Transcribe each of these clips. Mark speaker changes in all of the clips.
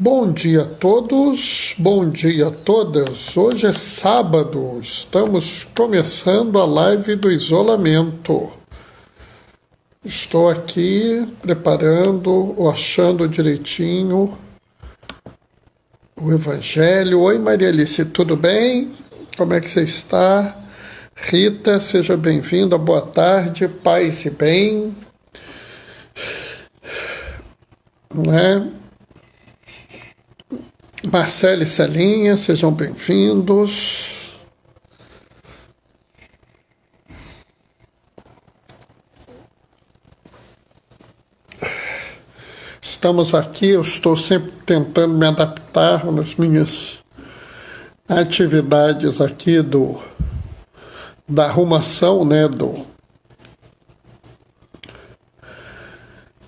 Speaker 1: Bom dia a todos, bom dia a todas. Hoje é sábado, estamos começando a live do isolamento. Estou aqui preparando, achando direitinho o Evangelho. Oi, Maria Alice, tudo bem? Como é que você está? Rita, seja bem-vinda, boa tarde, paz e bem. Marcelo e Celinha, sejam bem-vindos. Estamos aqui, eu estou sempre tentando me adaptar nas minhas atividades aqui da arrumação,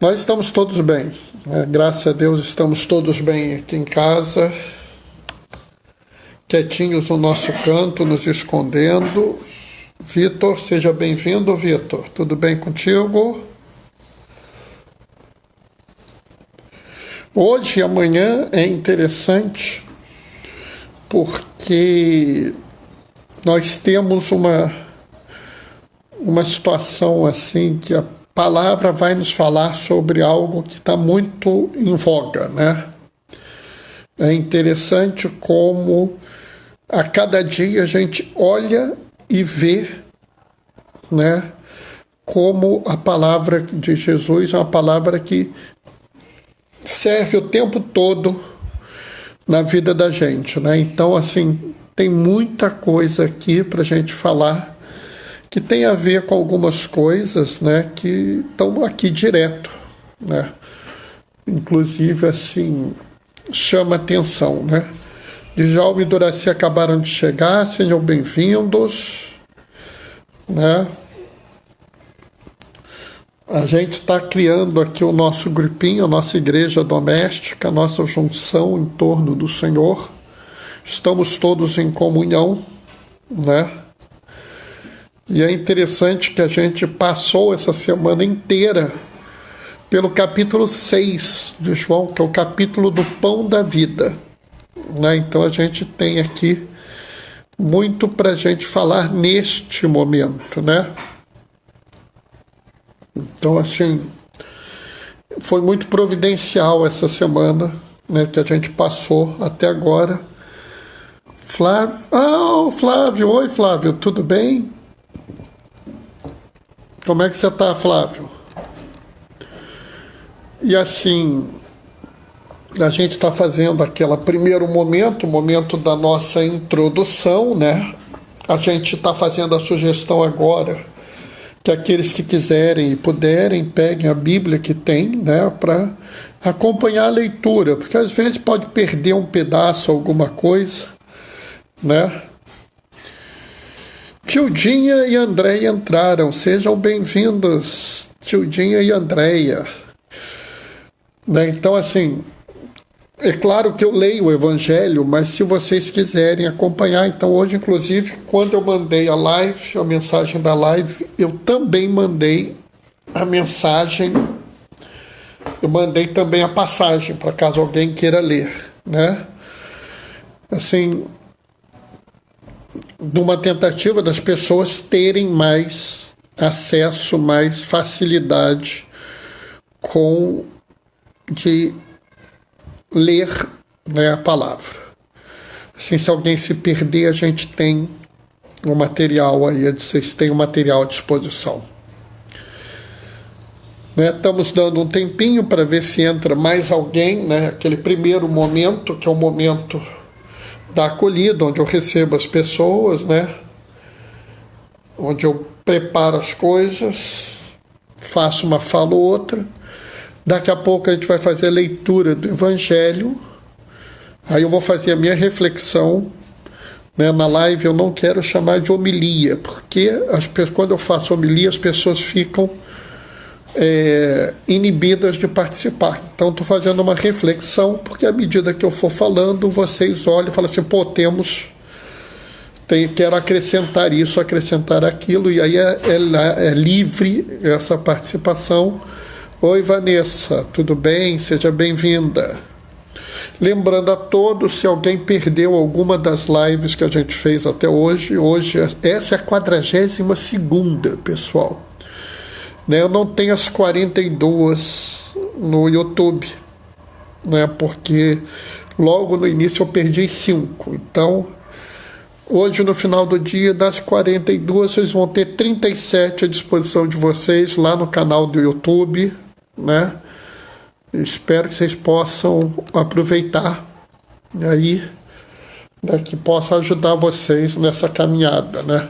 Speaker 1: Nós estamos todos bem, graças a Deus estamos todos bem aqui em casa, quietinhos no nosso canto, nos escondendo. Vitor, seja bem-vindo, Vitor. Tudo bem contigo? Hoje e amanhã é interessante porque nós temos uma situação assim que a palavra vai nos falar sobre algo que está muito em voga, É interessante como a cada dia a gente olha e vê, como a palavra de Jesus é uma palavra que serve o tempo todo na vida da gente, Então, assim, tem muita coisa aqui para a gente falar que tem a ver com algumas coisas, que estão aqui direto, Inclusive, assim, chama atenção, Djalma e Duraci acabaram de chegar, sejam bem-vindos, A gente está criando aqui o nosso grupinho, a nossa igreja doméstica, a nossa junção em torno do Senhor. Estamos todos em comunhão, E é interessante que a gente passou essa semana inteira pelo capítulo 6 de João, que é o capítulo do pão da vida, Então a gente tem aqui muito para a gente falar neste momento, Então, assim, foi muito providencial essa semana, que a gente passou até agora. Flávio, oi Flávio, tudo bem? Como é que você está, Flávio? E assim, a gente está fazendo aquele primeiro momento, o momento da nossa introdução, A gente está fazendo a sugestão agora que aqueles que quiserem e puderem, peguem a Bíblia que tem, para acompanhar a leitura, porque às vezes pode perder um pedaço, alguma coisa, Tildinha e Andréia entraram, sejam bem-vindos, Tildinha e Andréia. Então, assim, é claro que eu leio o Evangelho, mas se vocês quiserem acompanhar, então hoje, inclusive, quando eu mandei a live, a mensagem da live, eu também mandei a mensagem, eu mandei também a passagem, para caso alguém queira ler, Assim, numa tentativa das pessoas terem mais acesso, mais facilidade de ler a palavra. Assim, se alguém se perder, a gente tem um material aí, vocês têm um material à disposição. Estamos dando um tempinho para ver se entra mais alguém, Aquele primeiro momento, que é o momento da acolhida, onde eu recebo as pessoas, Onde eu preparo as coisas, faço uma fala ou outra. Daqui a pouco a gente vai fazer a leitura do Evangelho. Aí eu vou fazer a minha reflexão. Na live eu não quero chamar de homilia, porque quando eu faço homilia as pessoas ficam inibidas de participar. Então estou fazendo uma reflexão, porque à medida que eu for falando, vocês olham e falam assim, quero acrescentar isso, acrescentar aquilo, e aí é livre essa participação. Oi, Vanessa, tudo bem? Seja bem-vinda. Lembrando a todos, se alguém perdeu alguma das lives que a gente fez até hoje, essa é a 42ª, pessoal. Né, eu não tenho as 42 no YouTube, né, porque logo no início eu perdi 5. Então, hoje no final do dia, das 42, vocês vão ter 37 à disposição de vocês lá no canal do YouTube, né? Espero que vocês possam aproveitar aí, né, que possa ajudar vocês nessa caminhada, né?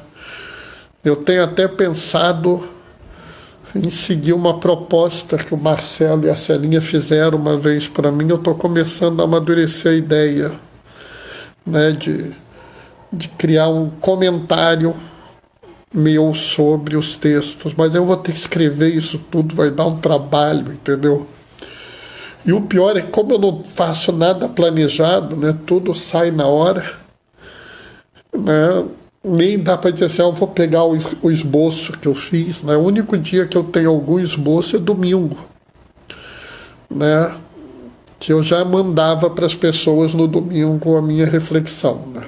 Speaker 1: Eu tenho até pensado em seguir uma proposta que o Marcelo e a Celinha fizeram uma vez para mim. Eu estou começando a amadurecer a ideia, né, de criar um comentário meu sobre os textos, mas eu vou ter que escrever isso tudo, vai dar um trabalho, entendeu? E o pior é que, como eu não faço nada planejado, né, tudo sai na hora, né, nem dá para dizer assim, eu vou pegar o esboço que eu fiz, né, o único dia que eu tenho algum esboço é domingo, né, que eu já mandava para as pessoas no domingo a minha reflexão, né.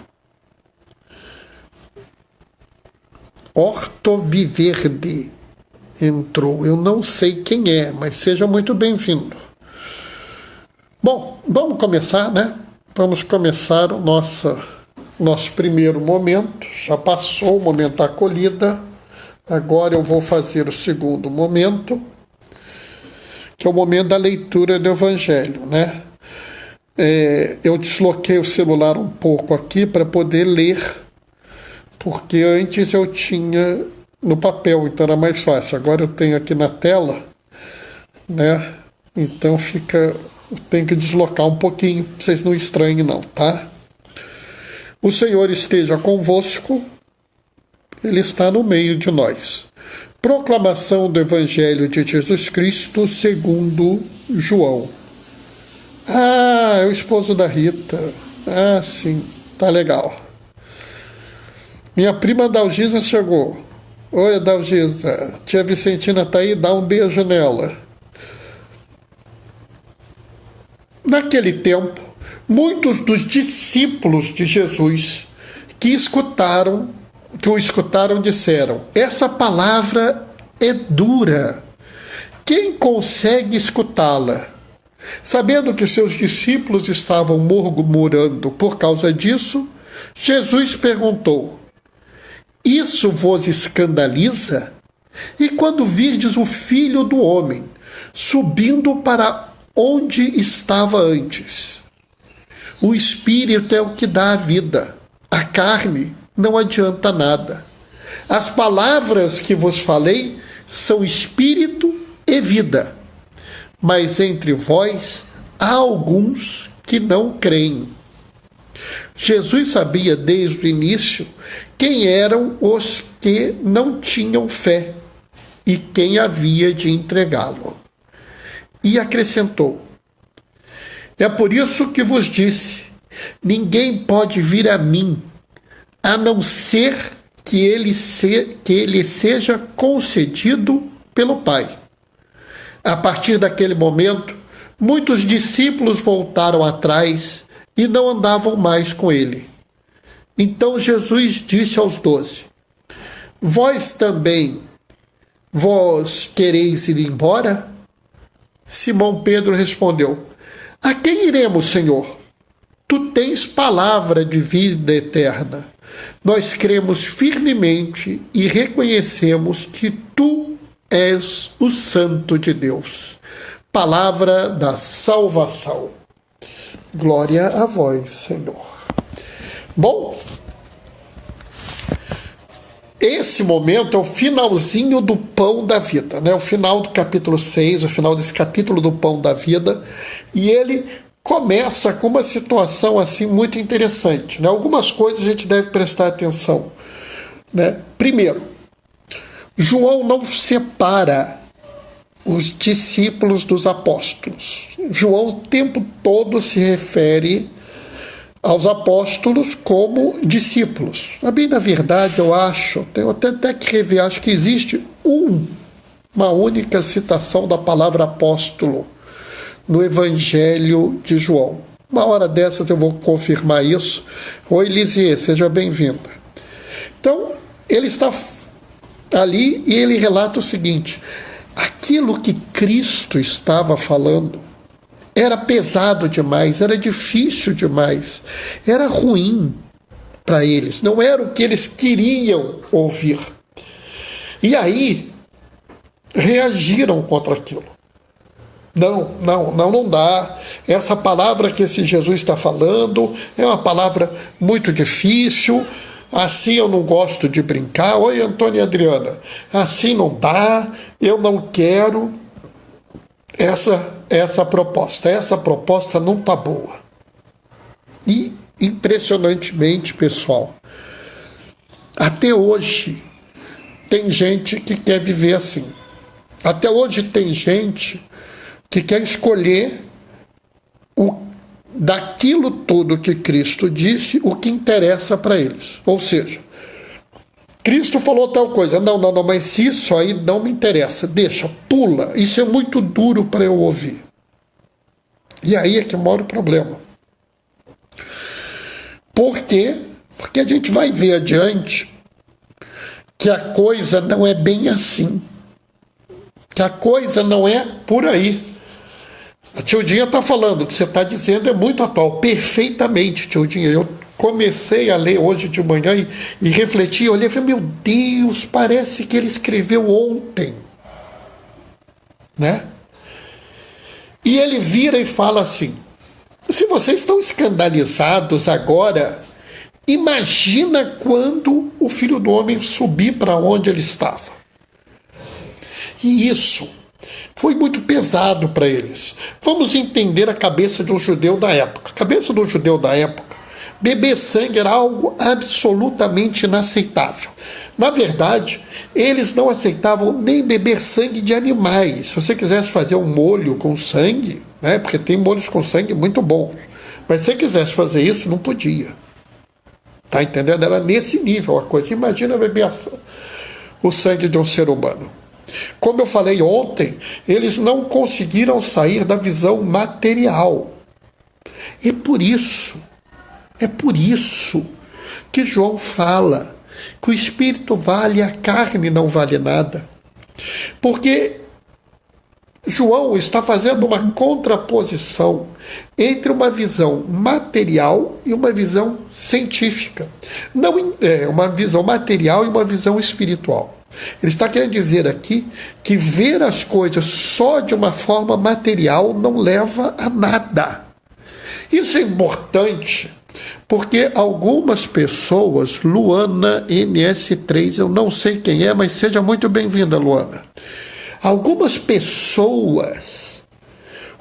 Speaker 1: Hortoviverde entrou, eu não sei quem é, mas seja muito bem-vindo. Bom, vamos começar, né? Vamos começar o nosso primeiro momento. Já passou o momento da acolhida. Agora eu vou fazer o segundo momento, que é o momento da leitura do Evangelho, né? Eu desloquei o celular um pouco aqui para poder ler, porque antes eu tinha no papel, então era mais fácil. Agora eu tenho aqui na tela, né? Então tem que deslocar um pouquinho, pra vocês não estranhem não, tá? O Senhor esteja convosco, Ele está no meio de nós. Proclamação do Evangelho de Jesus Cristo segundo João. Ah, é o esposo da Rita. Ah, sim, tá legal. Minha prima Dalgisa chegou. Oi, Dalgisa. Tia Vicentina tá aí, dá um beijo nela. Naquele tempo, muitos dos discípulos de Jesus que o escutaram disseram: essa palavra é dura. Quem consegue escutá-la? Sabendo que seus discípulos estavam murmurando por causa disso, Jesus perguntou: isso vos escandaliza? E quando virdes o Filho do Homem subindo para onde estava antes? O Espírito é o que dá a vida. A carne não adianta nada. As palavras que vos falei são Espírito e vida. Mas entre vós há alguns que não creem. Jesus sabia desde o início quem eram os que não tinham fé e quem havia de entregá-lo. E acrescentou: é por isso que vos disse, ninguém pode vir a mim, a não ser que ele seja concedido pelo Pai. A partir daquele momento, muitos discípulos voltaram atrás e não andavam mais com ele. Então Jesus disse aos 12: vós quereis ir embora? Simão Pedro respondeu: a quem iremos, Senhor? Tu tens palavra de vida eterna. Nós cremos firmemente e reconhecemos que tu és o Santo de Deus. Palavra da salvação. Glória a vós, Senhor. Bom, esse momento é o finalzinho do pão da vida, né? O final do capítulo 6, o final desse capítulo do pão da vida, e ele começa com uma situação assim muito interessante, né? Algumas coisas a gente deve prestar atenção, né? Primeiro, João não separa os discípulos dos apóstolos. João o tempo todo se refere aos apóstolos como discípulos. A bem da verdade, eu acho, tenho até que rever, acho que existe uma única citação da palavra apóstolo no Evangelho de João. Uma hora dessas eu vou confirmar isso. Oi, Lisier, seja bem-vinda. Então, ele está ali e ele relata o seguinte: aquilo que Cristo estava falando era pesado demais, era difícil demais, era ruim para eles, não era o que eles queriam ouvir. E aí, reagiram contra aquilo. Não dá. Essa palavra que esse Jesus está falando é uma palavra muito difícil, assim eu não gosto de brincar. Oi, Antônia e Adriana, assim não dá, eu não quero essa proposta não está boa. E, impressionantemente, pessoal, até hoje tem gente que quer viver assim. Até hoje tem gente que quer escolher daquilo tudo que Cristo disse, o que interessa para eles. Ou seja, Cristo falou tal coisa, não, mas isso aí não me interessa, deixa, pula, isso é muito duro para eu ouvir. E aí é que mora o problema. Por quê? Porque a gente vai ver adiante que a coisa não é bem assim, que a coisa não é por aí. A Tildinha está falando, o que você está dizendo é muito atual, perfeitamente, Tildinha. Eu comecei a ler hoje de manhã e refleti, olhei e falei, meu Deus, parece que ele escreveu ontem, né? E ele vira e fala assim, se vocês estão escandalizados agora, imagina quando o Filho do Homem subir para onde ele estava. E isso foi muito pesado para eles. Vamos entender a cabeça de um judeu da época. A cabeça do judeu da época, beber sangue era algo absolutamente inaceitável. Na verdade, eles não aceitavam nem beber sangue de animais. Se você quisesse fazer um molho com sangue, né, porque tem molhos com sangue muito bons, mas se você quisesse fazer isso, não podia. Tá entendendo? Era nesse nível a coisa. Imagina beber o sangue de um ser humano. Como eu falei ontem, eles não conseguiram sair da visão material. É por isso que João fala que o espírito vale, a carne não vale nada. Porque João está fazendo uma contraposição entre uma visão material e uma visão científica. Não é uma visão material e uma visão espiritual. Ele está querendo dizer aqui que ver as coisas só de uma forma material não leva a nada. Isso é importante porque algumas pessoas, Luana NS3, eu não sei quem é, mas seja muito bem-vinda, Luana. Algumas pessoas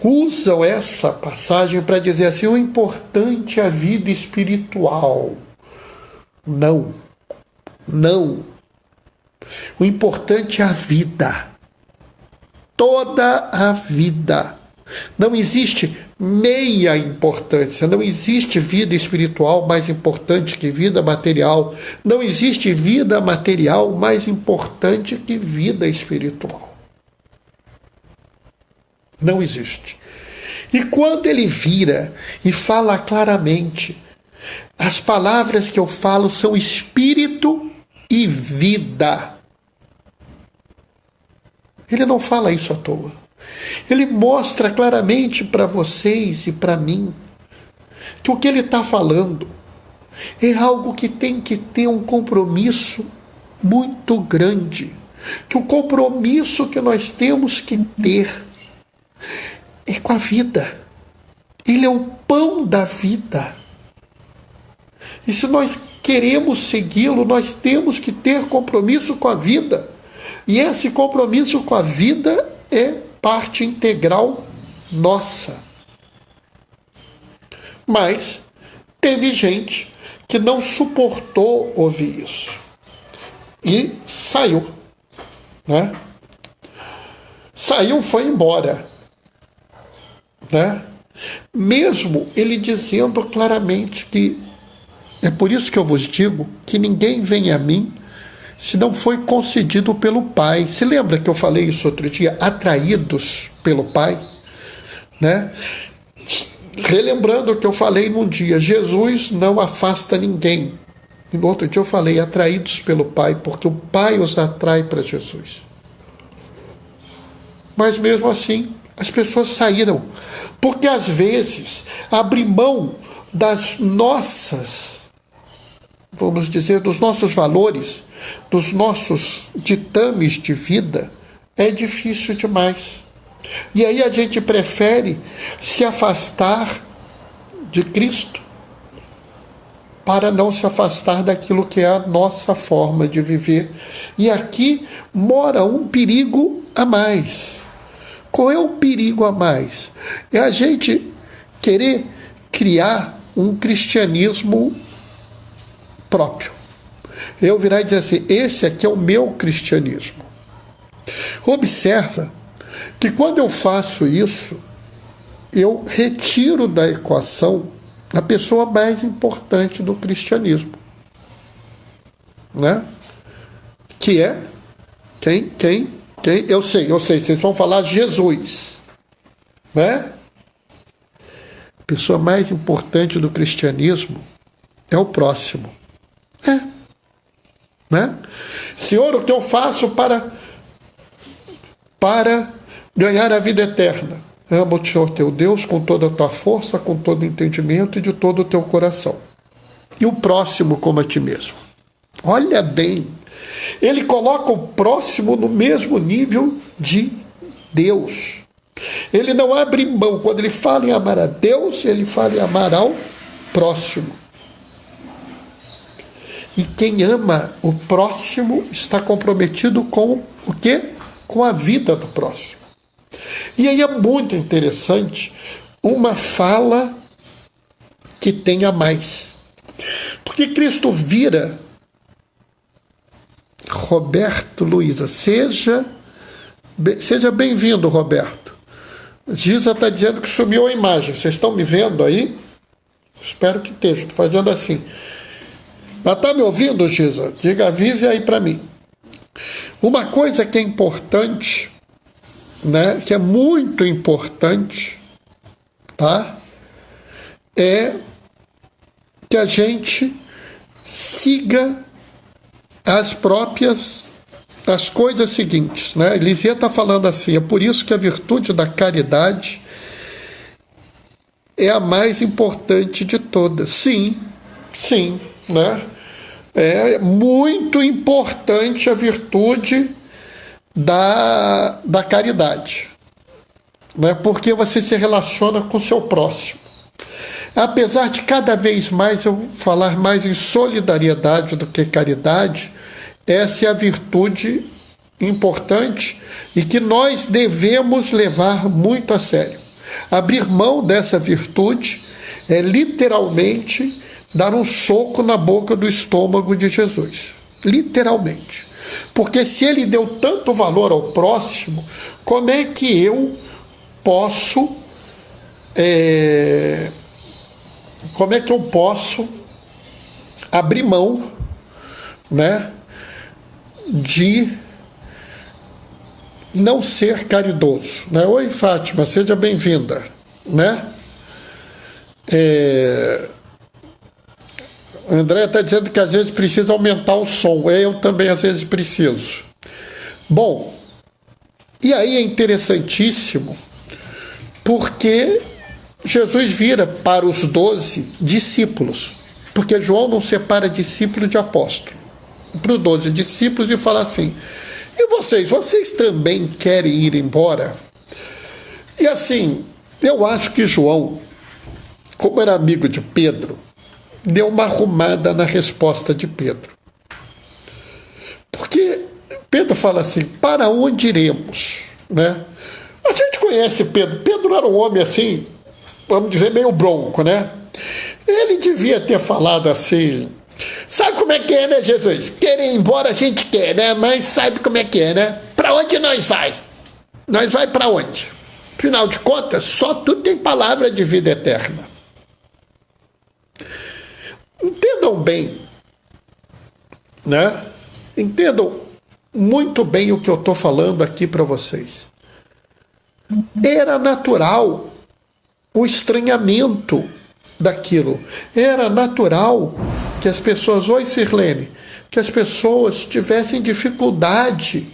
Speaker 1: usam essa passagem para dizer assim, o importante é a vida espiritual. Não. O importante é a vida. Toda a vida. Não existe meia importância. Não existe vida espiritual mais importante que vida material. Não existe vida material mais importante que vida espiritual. Não existe. E quando ele vira e fala claramente, as palavras que eu falo são espírito e vida. Ele não fala isso à toa. Ele mostra claramente para vocês e para mim que o que ele está falando é algo que tem que ter um compromisso muito grande. Que o compromisso que nós temos que ter é com a vida. Ele é o pão da vida. E se nós queremos segui-lo, nós temos que ter compromisso com a vida. E esse compromisso com a vida é parte integral nossa. Mas teve gente que não suportou ouvir isso. E saiu. Né? Saiu, foi embora. Né? Mesmo ele dizendo claramente que é por isso que eu vos digo que ninguém vem a mim se não foi concedido pelo Pai. Se lembra que eu falei isso outro dia? Atraídos pelo Pai, né? relembrando o que eu falei num dia, Jesus não afasta ninguém. E no outro dia eu falei, atraídos pelo Pai, porque o Pai os atrai para Jesus. Mas mesmo assim, as pessoas saíram. Porque às vezes, abrir mão das nossas, vamos dizer, dos nossos valores, dos nossos ditames de vida, é difícil demais. E aí a gente prefere se afastar de Cristo para não se afastar daquilo que é a nossa forma de viver. E aqui mora um perigo a mais. Qual é o perigo a mais? É a gente querer criar um cristianismo próprio. Eu virar e dizer assim, esse aqui é o meu cristianismo. Observa que quando eu faço isso, eu retiro da equação a pessoa mais importante do cristianismo, né? Que é quem? Eu sei, vocês vão falar Jesus, né? A pessoa mais importante do cristianismo é o próximo, né? Senhor, o que eu faço para ganhar a vida eterna? Ama o Senhor teu Deus com toda a tua força, com todo o entendimento e de todo o teu coração. E o próximo como a ti mesmo. Olha bem, ele coloca o próximo no mesmo nível de Deus. Ele não abre mão. Quando ele fala em amar a Deus, ele fala em amar ao próximo. E quem ama o próximo está comprometido com o quê? Com a vida do próximo. E aí é muito interessante uma fala que tenha mais. Porque Cristo vira Roberto Luiza, seja bem-vindo, Roberto. Giza está dizendo que sumiu a imagem. Vocês estão me vendo aí? Espero que esteja. Estou fazendo assim. Mas está me ouvindo, Giza? Diga, avise aí para mim. Uma coisa que é importante, né, que é muito importante, tá? É que a gente siga as coisas seguintes, né? Lisieux está falando assim, é por isso que a virtude da caridade é a mais importante de todas. Sim, né? É muito importante a virtude da caridade, né? Porque você se relaciona com o seu próximo. Apesar de cada vez mais eu falar mais em solidariedade do que caridade, essa é a virtude importante e que nós devemos levar muito a sério. Abrir mão dessa virtude é literalmente dar um soco na boca do estômago de Jesus. Literalmente. Porque se ele deu tanto valor ao próximo, como é que eu posso abrir mão, né, de não ser caridoso, né? Oi, Fátima, seja bem-vinda, né? André está dizendo que às vezes precisa aumentar o som. Eu também às vezes preciso. Bom, e aí é interessantíssimo porque Jesus vira para os 12 discípulos, porque João não separa discípulo de apóstolo. Para os 12 discípulos e fala assim, e vocês também querem ir embora? E assim, eu acho que João, como era amigo de Pedro, deu uma arrumada na resposta de Pedro. Porque Pedro fala assim, para onde iremos? Né? A gente conhece Pedro. Pedro era um homem assim, vamos dizer, meio bronco, né? Ele devia ter falado assim, sabe como é que é, né, Jesus? Querer ir embora a gente quer, né? Mas sabe como é que é, né? Para onde nós vai? Nós vai para onde? Afinal de contas, só tu tem palavra de vida eterna. Entendam bem, né? Entendam muito bem o que eu estou falando aqui para vocês. Era natural o estranhamento daquilo. Era natural que as pessoas, oi Sirlene, que as pessoas tivessem dificuldade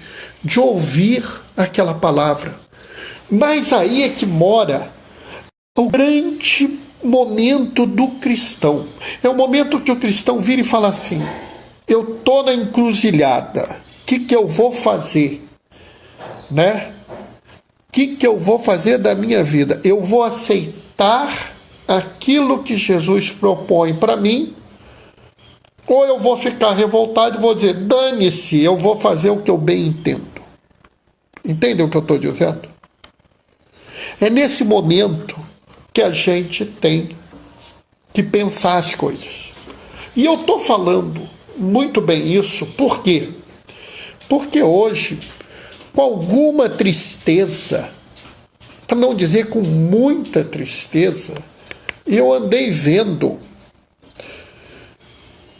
Speaker 1: de ouvir aquela palavra. Mas aí é que mora o grande momento do cristão. É o momento que o cristão vira e fala assim: eu estou na encruzilhada, o que eu vou fazer? Né? O que eu vou fazer da minha vida? Eu vou aceitar aquilo que Jesus propõe para mim, ou eu vou ficar revoltado e vou dizer, dane-se, eu vou fazer o que eu bem entendo. Entendem o que eu estou dizendo? É nesse momento que a gente tem que pensar as coisas. E eu estou falando muito bem isso, por quê? Porque hoje, com alguma tristeza, para não dizer com muita tristeza, eu andei vendo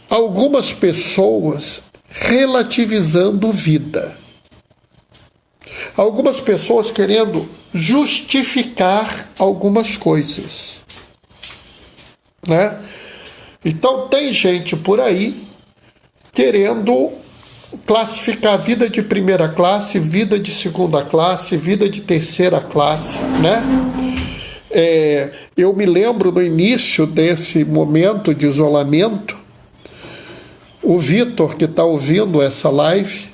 Speaker 1: algumas pessoas relativizando vida. Algumas pessoas querendo justificar algumas coisas, né? Então tem gente por aí querendo classificar vida de primeira classe, vida de segunda classe, vida de terceira classe, né? Eu me lembro no início desse momento de isolamento, o Vitor, que está ouvindo essa live,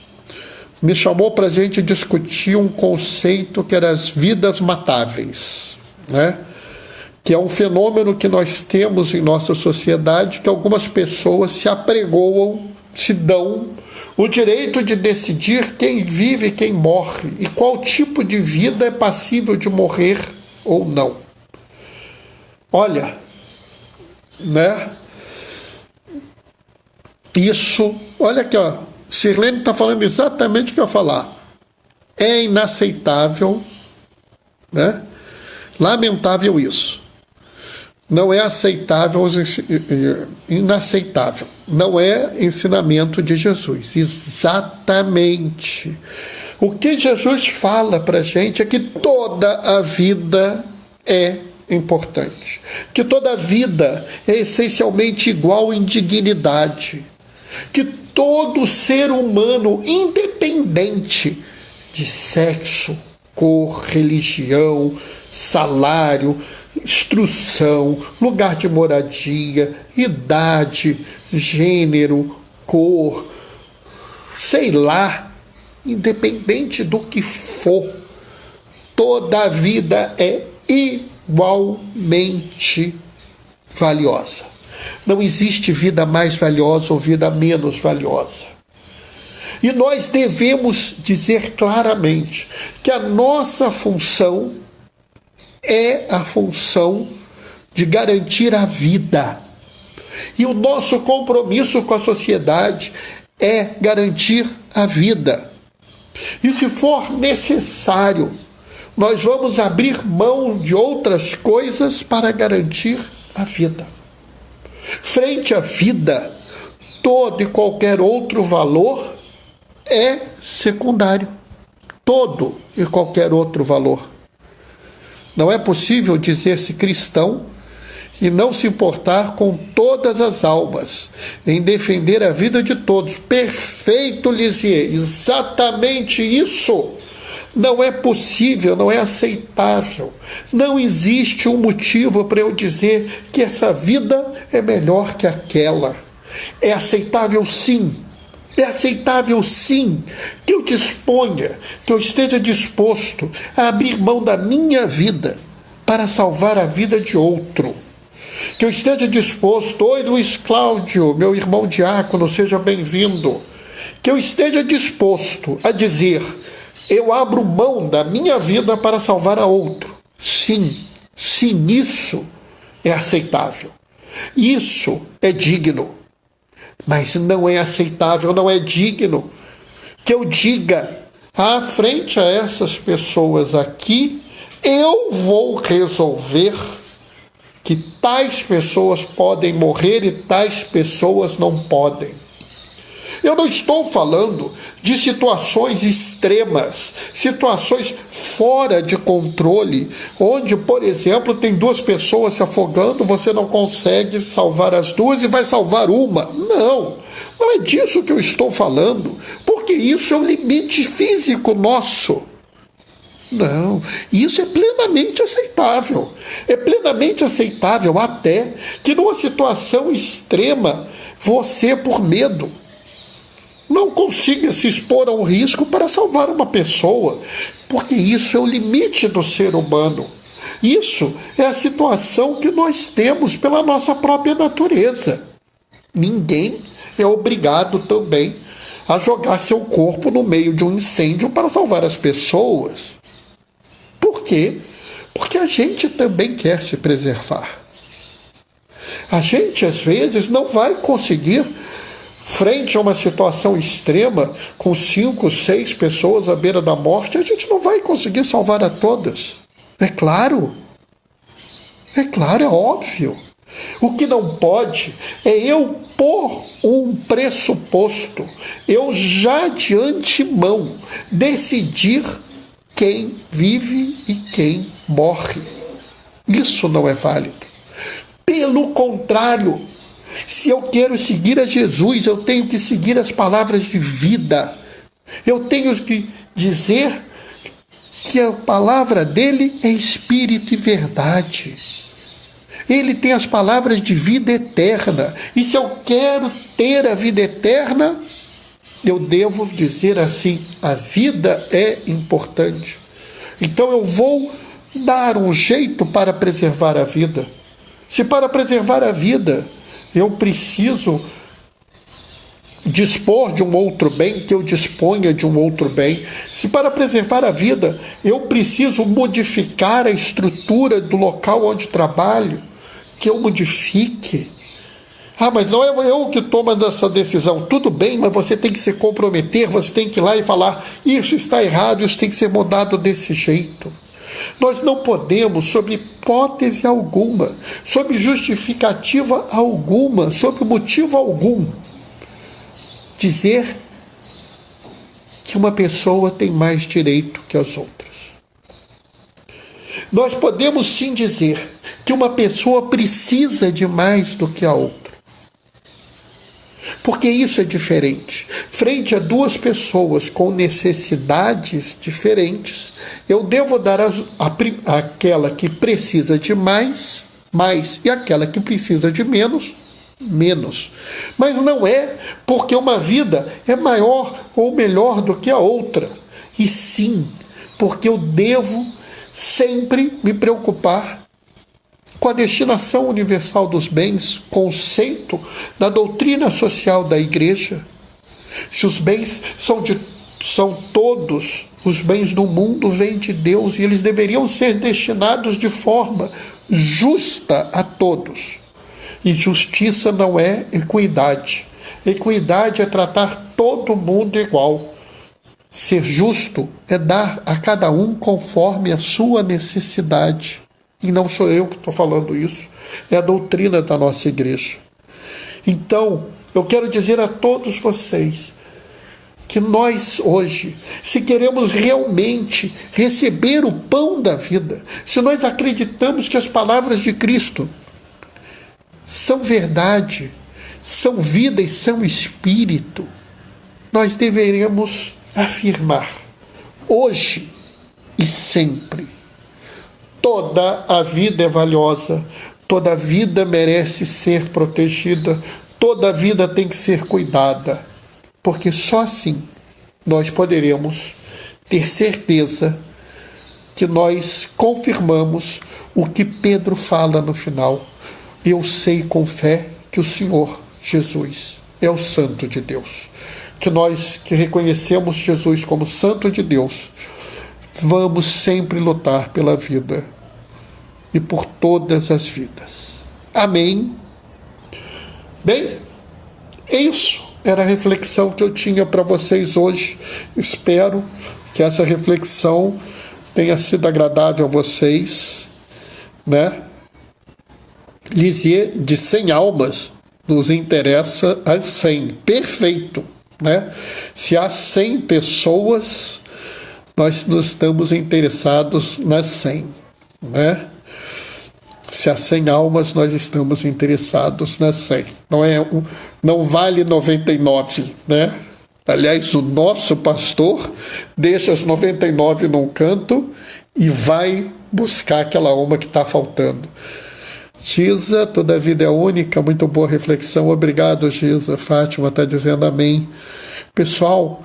Speaker 1: me chamou para a gente discutir um conceito que era as vidas matáveis, né? Que é um fenômeno que nós temos em nossa sociedade, que algumas pessoas se apregoam, se dão o direito de decidir quem vive e quem morre, e qual tipo de vida é passível de morrer ou não. Olha, né? Isso, olha aqui, ó, Sirlene está falando exatamente o que eu ia falar. É inaceitável, né? Lamentável isso. Não é aceitável, inaceitável. Não é ensinamento de Jesus. Exatamente. O que Jesus fala para a gente é que toda a vida é importante. Que toda a vida é essencialmente igual em dignidade. Que todo ser humano, independente de sexo, cor, religião, salário, instrução, lugar de moradia, idade, gênero, cor, sei lá, independente do que for, toda a vida é igualmente valiosa. Não existe vida mais valiosa ou vida menos valiosa. E nós devemos dizer claramente que a nossa função é a função de garantir a vida. E o nosso compromisso com a sociedade é garantir a vida. E se for necessário, nós vamos abrir mão de outras coisas para garantir a vida. Frente à vida, todo e qualquer outro valor é secundário. Todo e qualquer outro valor. Não é possível dizer-se cristão e não se importar com todas as almas, em defender a vida de todos. Perfeito, Lisier, exatamente isso. Não é possível, não é aceitável. Não existe um motivo para eu dizer que essa vida é melhor que aquela. É aceitável, sim. É aceitável, sim, que eu disponha, que eu esteja disposto a abrir mão da minha vida para salvar a vida de outro. Que eu esteja disposto, oi Luiz Cláudio, meu irmão diácono, seja bem-vindo. Que eu esteja disposto a dizer, eu abro mão da minha vida para salvar a outro. Sim, sim, isso é aceitável. Isso é digno. Mas não é aceitável, não é digno que eu diga, frente a essas pessoas aqui, eu vou resolver que tais pessoas podem morrer e tais pessoas não podem. Eu não estou falando de situações extremas, situações fora de controle, onde, por exemplo, tem duas pessoas se afogando, você não consegue salvar as duas e vai salvar uma. Não, não é disso que eu estou falando, porque isso é um limite físico nosso. Não, isso é plenamente aceitável. É plenamente aceitável até que numa situação extrema, você, por medo, não consiga se expor a um risco para salvar uma pessoa, porque isso é o limite do ser humano. Isso é a situação que nós temos pela nossa própria natureza. Ninguém é obrigado também a jogar seu corpo no meio de um incêndio para salvar as pessoas. Por quê? Porque a gente também quer se preservar. A gente, às vezes, não vai conseguir, frente a uma situação extrema, com 5, 6 pessoas à beira da morte, a gente não vai conseguir salvar a todas. É claro, é óbvio. O que não pode é eu pôr um pressuposto, eu já de antemão decidir quem vive e quem morre. Isso não é válido. Pelo contrário, se eu quero seguir a Jesus, eu tenho que seguir as palavras de vida. Eu tenho que dizer que a palavra dele é espírito e verdade. Ele tem as palavras de vida eterna. E se eu quero ter a vida eterna, eu devo dizer assim: a vida é importante. Então eu vou dar um jeito para preservar a vida. Se para preservar a vida eu preciso dispor de um outro bem, que eu disponha de um outro bem. Se para preservar a vida eu preciso modificar a estrutura do local onde trabalho, que eu modifique. Ah, mas não é eu que tomo essa decisão. Tudo bem, mas você tem que se comprometer, você tem que ir lá e falar: isso está errado, isso tem que ser mudado desse jeito. Nós não podemos, sob hipótese alguma, sob justificativa alguma, sob motivo algum, dizer que uma pessoa tem mais direito que as outras. Nós podemos sim dizer que uma pessoa precisa de mais do que a outra. Porque isso é diferente. Frente a duas pessoas com necessidades diferentes, eu devo dar aquela que precisa de mais, e aquela que precisa de menos. Mas não é porque uma vida é maior ou melhor do que a outra. E sim, porque eu devo sempre me preocupar com a destinação universal dos bens, conceito da doutrina social da Igreja. Se os bens são todos, os bens do mundo vêm de Deus e eles deveriam ser destinados de forma justa a todos. E justiça não é equidade. Equidade é tratar todo mundo igual. Ser justo é dar a cada um conforme a sua necessidade. E não sou eu que estou falando isso, é a doutrina da nossa igreja. Então, eu quero dizer a todos vocês que nós hoje, se queremos realmente receber o pão da vida, se nós acreditamos que as palavras de Cristo são verdade, são vida e são espírito, nós deveremos afirmar, hoje e sempre: toda a vida é valiosa, toda a vida merece ser protegida, toda a vida tem que ser cuidada, porque só assim nós poderemos ter certeza que nós confirmamos o que Pedro fala no final: eu sei com fé que o Senhor Jesus é o Santo de Deus. Que nós que reconhecemos Jesus como Santo de Deus, vamos sempre lutar pela vida e por todas as vidas. Amém? Bem, isso era a reflexão que eu tinha para vocês hoje. Espero que essa reflexão tenha sido agradável a vocês, né? Lisier de 100 almas nos interessa as 100. Perfeito. né? Se há 100 pessoas, nós não estamos interessados nas 100, né? Se há 100 almas, nós estamos interessados nas 100. Não vale 99, né? Aliás, o nosso pastor deixa as 99 num canto e vai buscar aquela alma que está faltando. Giza, toda a vida é única, muito boa reflexão. Obrigado, Giza. Fátima está dizendo amém. Pessoal,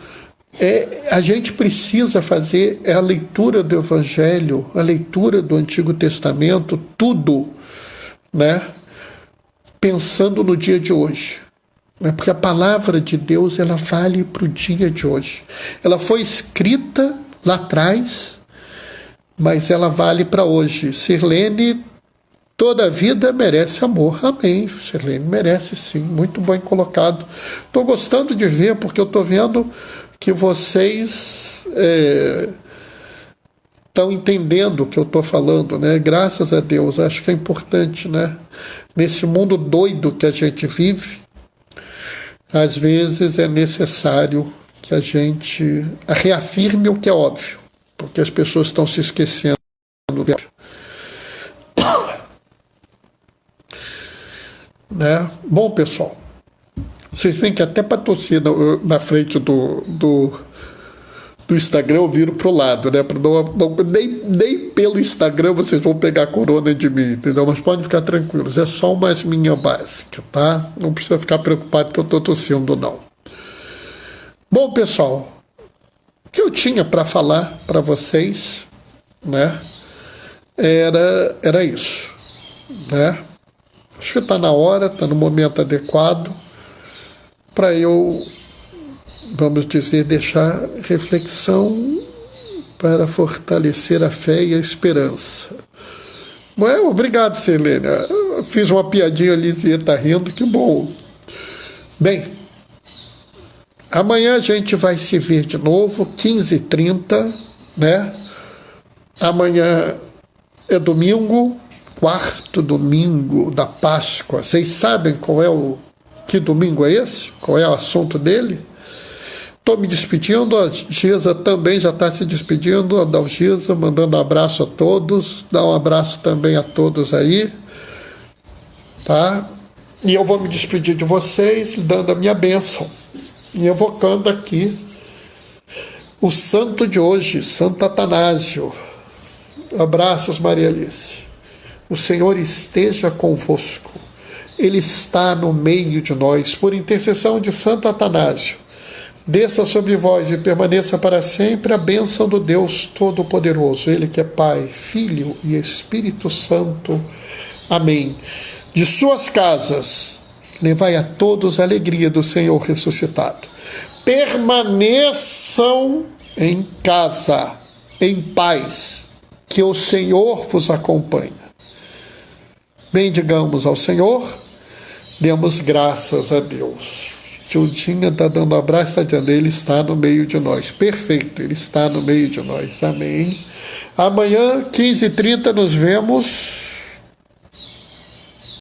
Speaker 1: a gente precisa fazer a leitura do Evangelho, a leitura do Antigo Testamento, tudo, né? Pensando no dia de hoje. Porque a palavra de Deus, ela vale para o dia de hoje. Ela foi escrita lá atrás, mas ela vale para hoje. Sirlene, toda a vida merece amor. Amém. Sirlene merece, sim. Muito bem colocado. Estou gostando de ver, porque eu estou vendo que vocês estão entendendo o que eu estou falando, né? Graças a Deus. Acho que é importante, né? Nesse mundo doido que a gente vive, às vezes é necessário que a gente reafirme o que é óbvio, porque as pessoas estão se esquecendo do que é óbvio. Né? Bom, pessoal, vocês veem que até para tossir na frente do Instagram eu viro pro lado, né? Nem pelo Instagram vocês vão pegar corona de mim, entendeu? Mas podem ficar tranquilos, é só uma asminha básica, tá? Não precisa ficar preocupado que eu tô tossindo, não. Bom, pessoal, o que eu tinha para falar para vocês, né? Era isso, né? Acho que está na hora, está no momento adequado para eu, vamos dizer, deixar reflexão para fortalecer a fé e a esperança. Obrigado, Selene. Fiz uma piadinha ali, você está rindo, que bom. Bem, amanhã a gente vai se ver de novo, 15h30, né? Amanhã é domingo, quarto domingo da Páscoa. Vocês sabem que domingo é esse? Qual é o assunto dele? Estou me despedindo, a Giza também já está se despedindo, a Dalgisa mandando abraço a todos, dá um abraço também a todos aí, tá? E eu vou me despedir de vocês dando a minha bênção e evocando aqui o santo de hoje, Santo Atanásio. Abraços, Maria Alice. O Senhor esteja convosco, Ele está no meio de nós, por intercessão de Santo Atanásio. Desça sobre vós e permaneça para sempre a bênção do Deus Todo-Poderoso, Ele que é Pai, Filho e Espírito Santo. Amém. De suas casas, levai a todos a alegria do Senhor ressuscitado. Permaneçam em casa, em paz, que o Senhor vos acompanhe. Bendigamos ao Senhor, demos graças a Deus. Judinha está dando um abraço, está dizendo, Ele está no meio de nós. Perfeito, Ele está no meio de nós. Amém. Amanhã, 15h30, nos vemos